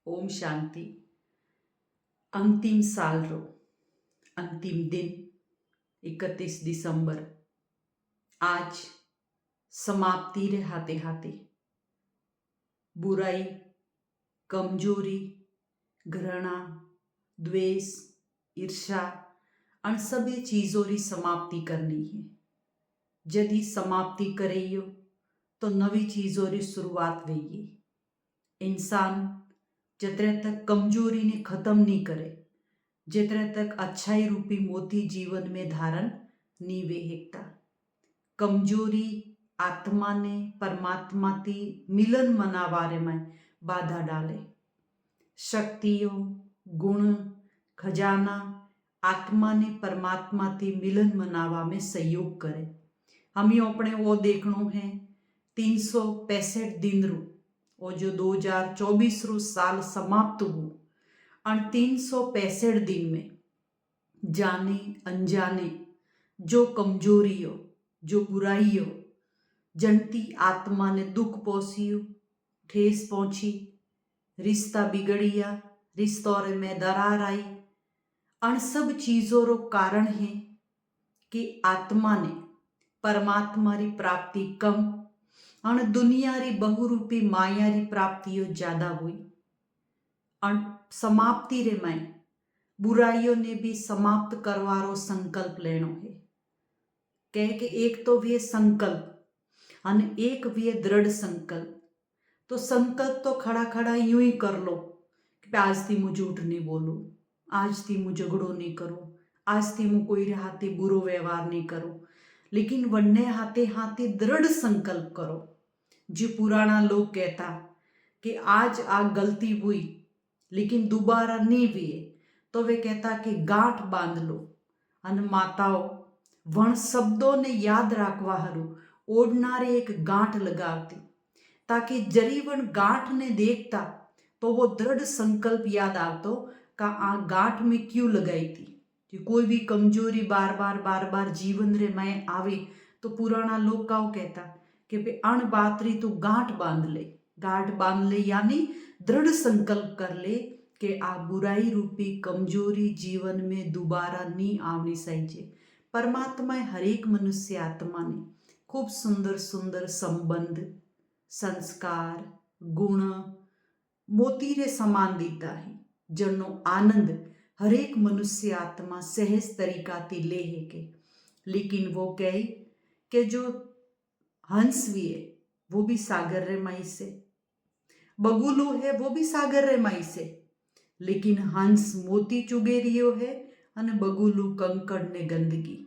ओम शांति। अंतिम साल रो अंतिम दिन 31 दिसंबर। आज समाप्ति रे हाथे हाथे बुराई, कमजोरी, घृणा, द्वेष, ईर्षा अन सभी चीजों री समाप्ति करनी है। यदि समाप्ति करेयो तो नवी चीजों री शुरुआत वेगी। इंसान जितने तक कमजोरी ने खत्म नहीं करे, जितने तक अच्छाई रूपी मोती जीवन में धारण नहीं वेहेकता। कमजोरी आत्मा ने परमात्मा थी मिलन मनावारे में बाधा डाले। शक्तियों, गुण, खजाना आत्मा ने परमात्मा थी मिलन मनावा में सहयोग करे। हमें अपने वो देखनो है 365 दिन रू वो जो 2024 रू साल समाप्त हुआ और 365 दिन में जाने अनजाने जो कमजोरियों, जो बुराइयों जनती आत्मा ने दुख पहुंचियो, ठेस पहुंची, रिश्ता बिगड़िया, रिश्तों में दरार आई। अन सब चीजों रो कारण है कि आत्मा ने परमात्मा री प्राप्ति कम और दुनिया री बहुरूपी माया री प्राप्तियों ज्यादा हुई। और समाप्ति रे में बुराइयों ने भी समाप्त करवारो संकल्प लेनो है। कह के एक तो भी संकल्प और एक भी दृढ़ संकल्प। तो संकल्प तो खड़ा खड़ा यूं ही कर लो कि आज थी मुझे झूठ नहीं बोलूं, आज थी मुझे झगड़ो नहीं करूं, आज थी मुझे कोई हाथे बुरो व्यवहार नहीं करूं। लेकिन वन्ने हाथे हाथे दृढ़ संकल्प करो। जो पुराना लोग कहता कि आज आ गलती हुई लेकिन दोबारा नहीं हुई, तो वे कहता कि गांठ बांध लो। अन माताओं वण शब्दों ने याद राखवा हरू ओढ़नारे एक गांठ लगावती, ताकि जरी वण गांठ ने देखता तो वो दृढ़ संकल्प याद आवतो का आ गांठ में क्यों लगाई थी। कि कोई भी कमजोरी बार बार जीवन रे में आवे तो पुराना लोग का कहता कि भाई अण बातरी तू गांठ बांध ले। गांठ बांध ले यानी दृढ़ संकल्प कर ले कि आ बुराई रूपी कमजोरी जीवन में दोबारा नहीं आवनी चाहिए। परमात्मा हर एक मनुष्य आत्मा ने खूब सुंदर सुंदर संबंध, संस्कार, गुण मोती रे समान देता है, जनो आनंद हर एक मनुष्य आत्मा सहज तरीका ती ले है के। लेकिन वो कहे कि जो हंस भी है वो भी सागर रे माई से, बगुलो है वो भी सागर रे माई से, लेकिन हंस मोती चुगे रियो है अने बगुलू कंकड़ ने गंदगी।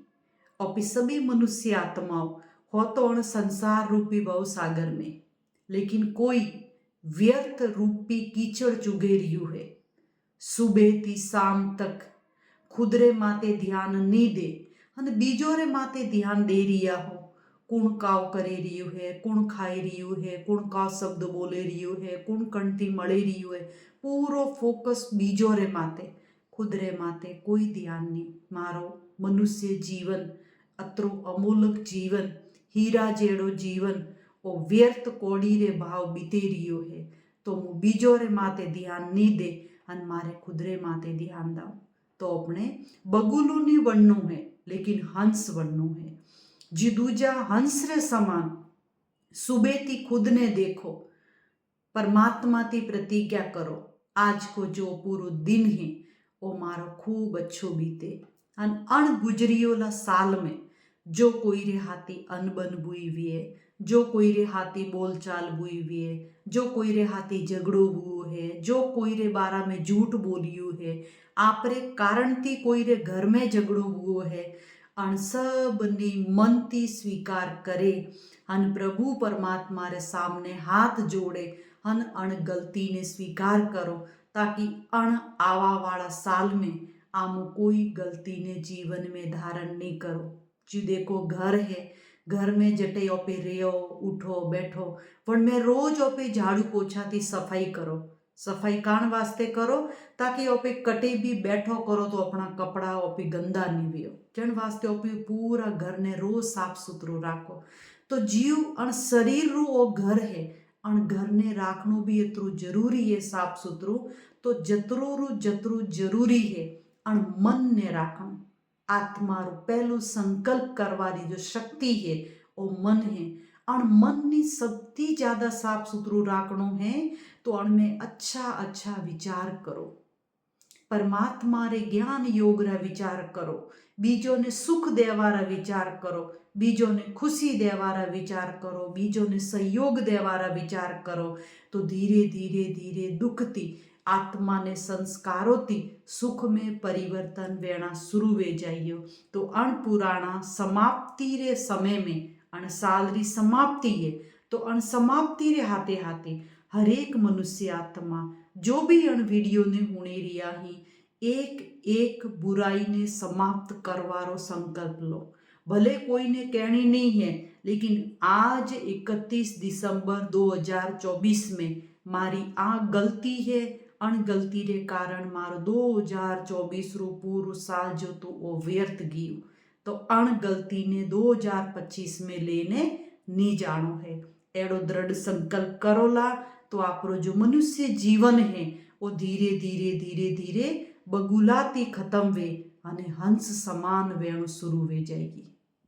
और सभी मनुष्य आत्माओं हो तो अण संसार रूपी बहु सागर में, लेकिन कोई व्यर्थ रूपी कीचड़ चुगे रियो है। सुबह थी शाम तक खुद रे माते ध्यान नहीं दे अने बीजो रे माते ध्यान दे रिया हो। कुण काव करे रियो है, कुण खाई रियो है, कुण का शब्द बोले रियो है, कुण कणती मळे रियो है। पूरो फोकस बीजो रे माते, खुद रे माते कोई ध्यान नहीं। मारो मनुष्य जीवन अत्रो अमूलक जीवन, हीरा जेड़ो जीवन ओ व्यर्थ कोड़ी रे भाव बीते रियो है। तो मु बीजो रे माते ध्यान नहीं दे अन मारे खुद रे माते ध्यान दाओ तो अपने बगुलू नहीं बनू है, लेकिन हंस बनू है। जी दूजा हंस रे समान सुबह थी खुद ने देखो, परमात्मा थी प्रतिज्ञा करो आज को जो पूरो दिन है वो मारो खूब अच्छो बीते। अन गुजरियोला साल में जो कोई रे हाथी अनबन बुई हुई है, जो कोई रे हाथी बोलचाल बुई हुई है, जो कोई रे हाथी झगड़ो हुओ है, जो कोई रे बारा में झूठ बोलियो है, आपरे कारण थी कोई रे घर में झगड़ो हुओ है, अन सब ने मन थी स्वीकार करे अन प्रभु परमात्मा रे सामने हाथ जोड़े अन अण गलती ने स्वीकार करो, ताकि अण आवा वाला साल में आमो कोई गलती ने जीवन में धारण नहीं करो। जी देखो घर है, घर में जटे ओपे रेओ उठो बैठो, पण मैं रोज ओपे झाड़ू पोछा थी सफाई करो। सफाई कान वास्ते करो ताकि ओपे कटे भी बैठो करो तो अपना कपड़ा ओपे गंदा नहीं वियो, जन वास्ते ओपे पूरा घर ने रोज साफ सुथरो राखो। तो जीव अण शरीर रू ओ घर है अण घर ने राखणु भी एतरू जरूरी है साफ सुथरू। तो जतरू जरूरी है अण मन ने राखणु आत्मा रू पहलू संकल्प करवानी जो शक्ति है वो मन है। अण मन नी सबती ज्यादा साफ सुथरू राखणु है तो अण में अच्छा विचार करो, परमात्मा रे ज्ञान योग रा विचार करो, बीजों ने सुख देवारा विचार करो, बीजों ने खुशी देवारा विचार करो, बीजों ने सहयोग देवारा विचार करो। तो धीरे धीरे दुखती आत्मा ने संस्कारों थी सुख में परिवर्तन वेणा शुरू वे जाइयो। तो अण पुराणा समाप्ति रे समय में अण साल री समाप्ति है तो अण समाप्ति रे हाथे हाथे हर एक मनुष्य आत्मा जो भी अण वीडियो ने हुणे रिया ही एक बुराई ने समाप्त करवारो संकल्प लो। भले कोई ने कहनी नहीं है लेकिन आज 31 दिसंबर 2024 में मारी आ गलती है, अण गलती रे कारण मारो 2024 रू पूरू साल जो तो वो व्यर्थ गयु। तो अण गलती ने 2025 में लेने नी जानो है। एड़ो दृढ़ संकल्प करोला तो आपरो जो मनुष्य जीवन है वो धीरे धीरे बगुलाती खत्म वे अने हंस समान वेणु शुरू वे जाएगी।